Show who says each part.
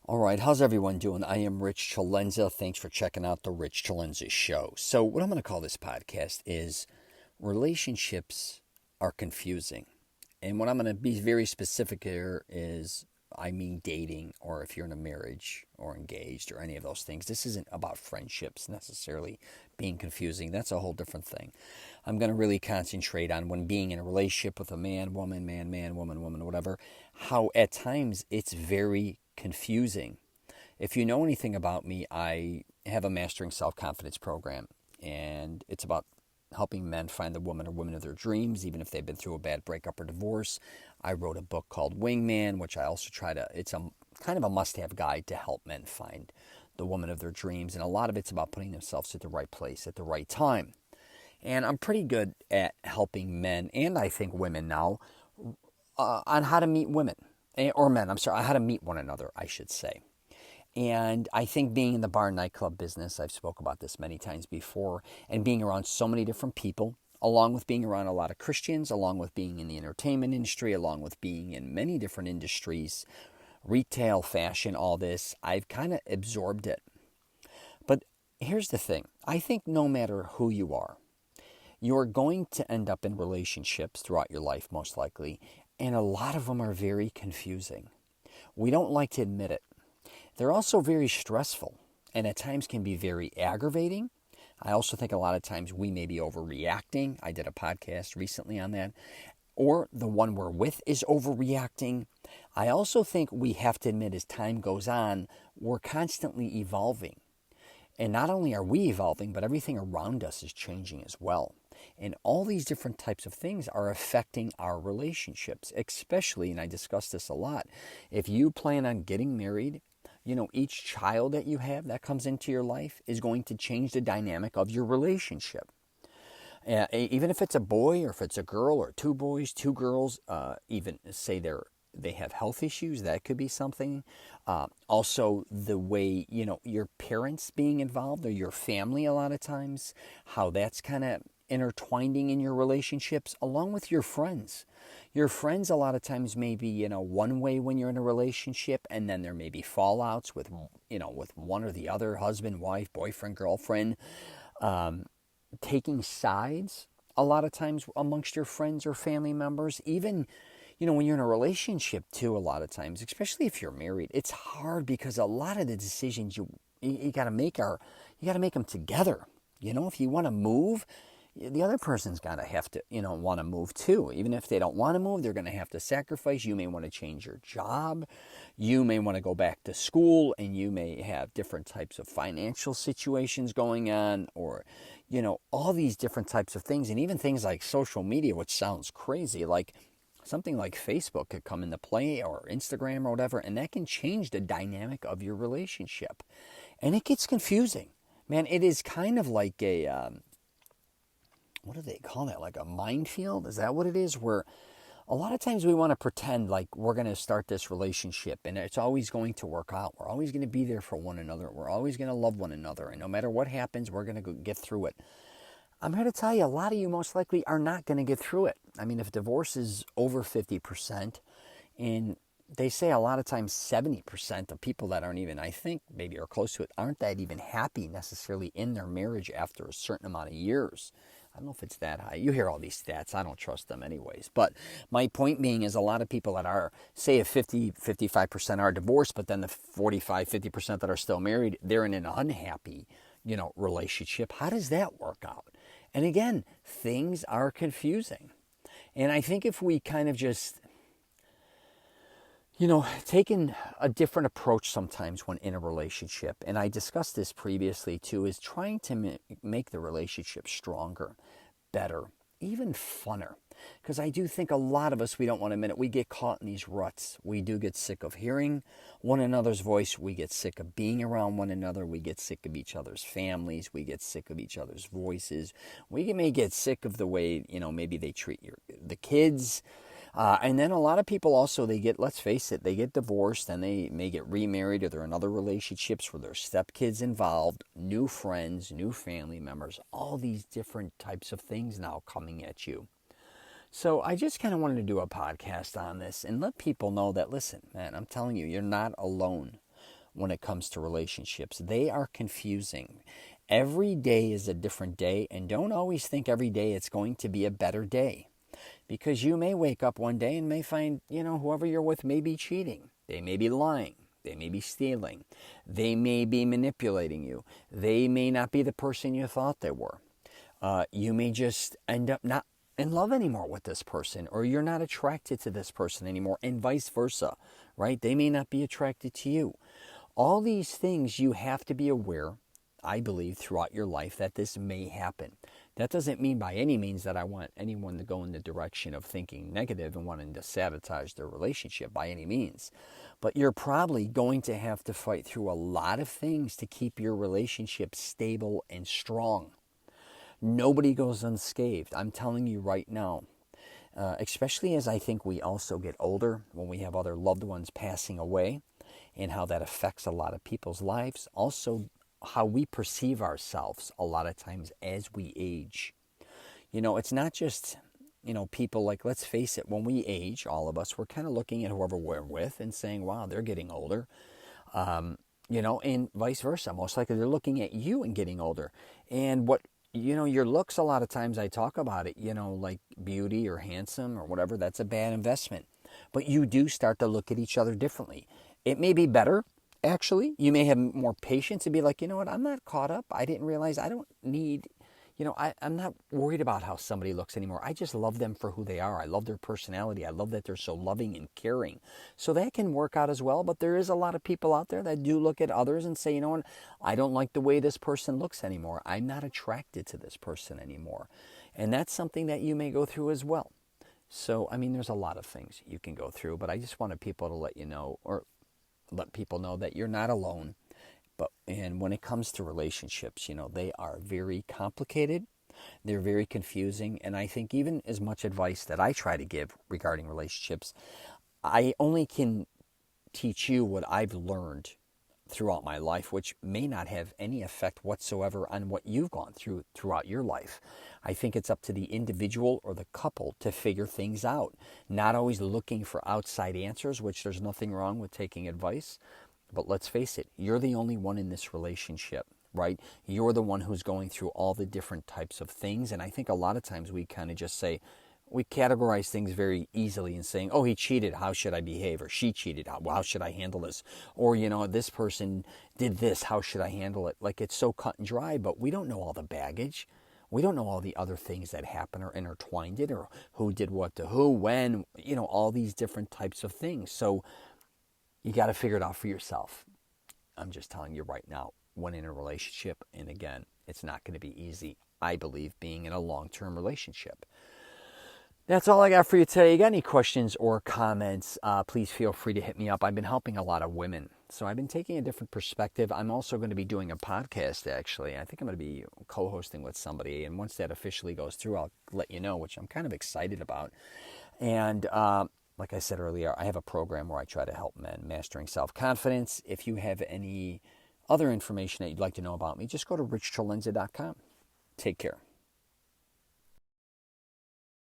Speaker 1: All right, how's everyone doing? I am Rich Celenza. Thanks for checking out the Rich Celenza Show. So, what I'm going to call this podcast is Relationships Are Confusing. And what I'm going to be very specific here is I mean dating, or if you're in a marriage or engaged or any of those things. This isn't about friendships necessarily being confusing. That's a whole different thing. I'm going to really concentrate on when being in a relationship with a man, woman, woman, woman, whatever, how at times it's very confusing. If you know anything about me, I have a Mastering Self-Confidence program, and it's about helping men find the woman or women of their dreams, even if they've been through a bad breakup or divorce. I wrote a book called Wingman, which I also it's a kind of a must-have guide to help men find the woman of their dreams, and a lot of it's about putting themselves at the right place at the right time. And I'm pretty good at helping men, and I think women now, on how to meet women, or men, I'm sorry, how to meet one another, I should say. And I think being in the bar and nightclub business, I've spoke about this many times before, and being around so many different people, along with being around a lot of Christians, along with being in the entertainment industry, along with being in many different industries, retail, fashion, all this, I've kind of absorbed it. But here's the thing. I think no matter who you are, you're going to end up in relationships throughout your life, most likely, and a lot of them are very confusing. We don't like to admit it. They're also very stressful, and at times can be very aggravating. I also think a lot of times we may be overreacting. I did a podcast recently on that. Or the one we're with is overreacting. I also think we have to admit as time goes on, we're constantly evolving. And not only are we evolving, but everything around us is changing as well. And all these different types of things are affecting our relationships, especially, and I discuss this a lot, if you plan on getting married, each child that you have that comes into your life is going to change the dynamic of your relationship. Even if it's a boy or if it's a girl or two boys, two girls, even say they have health issues, that could be something. Also, the way, your parents being involved or your family a lot of times, how that's kind of intertwining in your relationships along with your friends. Your friends a lot of times may be, one way when you're in a relationship, and then there may be fallouts with, with one or the other, husband, wife, boyfriend, girlfriend, taking sides a lot of times amongst your friends or family members. Even, when you're in a relationship too, a lot of times, especially if you're married, it's hard because a lot of the decisions you got to make them together. If you want to move, the other person's got to have to, want to move too. Even if they don't want to move, they're going to have to sacrifice. You may want to change your job. You may want to go back to school, and you may have different types of financial situations going on, or, all these different types of things. And even things like social media, which sounds crazy, like something like Facebook could come into play, or Instagram or whatever, and that can change the dynamic of your relationship. And it gets confusing. Man, it is kind of like what do they call that? Like a minefield? Is that what it is? Where a lot of times we want to pretend like we're going to start this relationship and it's always going to work out. We're always going to be there for one another. We're always going to love one another. And no matter what happens, we're going to get through it. I'm here to tell you, a lot of you most likely are not going to get through it. I mean, if divorce is over 50%, and they say a lot of times 70% of people that aren't even, I think, maybe are close to it, aren't that even happy necessarily in their marriage after a certain amount of years. I don't know if it's that high. You hear all these stats. I don't trust them anyways. But my point being is a lot of people that are, say, if 55% are divorced, but then the 50% that are still married, they're in an unhappy, relationship. How does that work out? And again, things are confusing. And I think if we kind of just, taking a different approach sometimes when in a relationship, and I discussed this previously too, is trying to make the relationship stronger, better, even funner. Because I do think a lot of us, we don't want to admit it, we get caught in these ruts. We do get sick of hearing one another's voice. We get sick of being around one another. We get sick of each other's families. We get sick of each other's voices. We may get sick of the way, maybe they treat the kids. And then a lot of people also, let's face it, they get divorced and they may get remarried, or they're in other relationships where there's stepkids involved, new friends, new family members, all these different types of things now coming at you. So I just kind of wanted to do a podcast on this and let people know that, listen, man, I'm telling you, you're not alone. when it comes to relationships. They are confusing. Every day is a different day, and don't always think every day it's going to be a better day. Because you may wake up one day and may find, whoever you're with may be cheating. They may be lying. They may be stealing. They may be manipulating you. They may not be the person you thought they were. You may just end up not in love anymore with this person, or you're not attracted to this person anymore, and vice versa, right? They may not be attracted to you. All these things you have to be aware, I believe, throughout your life that this may happen. That doesn't mean by any means that I want anyone to go in the direction of thinking negative and wanting to sabotage their relationship by any means. But you're probably going to have to fight through a lot of things to keep your relationship stable and strong. Nobody goes unscathed. I'm telling you right now, especially as I think we also get older, when we have other loved ones passing away, and how that affects a lot of people's lives. Also, how we perceive ourselves a lot of times as we age. It's not just, people like, let's face it, when we age, all of us, we're kind of looking at whoever we're with and saying, wow, they're getting older. And vice versa. Most likely they're looking at you and getting older. And what, your looks, a lot of times I talk about it, like beauty or handsome or whatever, that's a bad investment. But you do start to look at each other differently. It may be better. Actually, you may have more patience and be like, you know what, I'm not caught up. I didn't realize I don't need, I'm not worried about how somebody looks anymore. I just love them for who they are. I love their personality. I love that they're so loving and caring. So that can work out as well. But there is a lot of people out there that do look at others and say, you know what, I don't like the way this person looks anymore. I'm not attracted to this person anymore. And that's something that you may go through as well. So, there's a lot of things you can go through. But I just wanted people to let you know, or let people know that you're not alone. And when it comes to relationships, they are very complicated. They're very confusing. And I think even as much advice that I try to give regarding relationships, I only can teach you what I've learned throughout my life, which may not have any effect whatsoever on what you've gone through throughout your life. I think it's up to the individual or the couple to figure things out, not always looking for outside answers, which there's nothing wrong with taking advice. But let's face it, you're the only one in this relationship, right? You're the one who's going through all the different types of things. And I think a lot of times we kind of just say, we categorize things very easily in saying, oh, he cheated, how should I behave? Or she cheated, how should I handle this? Or, this person did this, how should I handle it? Like, it's so cut and dry, but we don't know all the baggage. We don't know all the other things that happen or intertwined it, or who did what to who, when, all these different types of things. So you got to figure it out for yourself. I'm just telling you right now, when in a relationship, and again, it's not going to be easy, I believe, being in a long-term relationship. That's all I got for you today. You got any questions or comments, please feel free to hit me up. I've been helping a lot of women, so I've been taking a different perspective. I'm also going to be doing a podcast, actually. I think I'm going to be co-hosting with somebody, and once that officially goes through, I'll let you know, which I'm kind of excited about. And like I said earlier, I have a program where I try to help men mastering self-confidence. If you have any other information that you'd like to know about me, just go to richcelenza.com. Take care.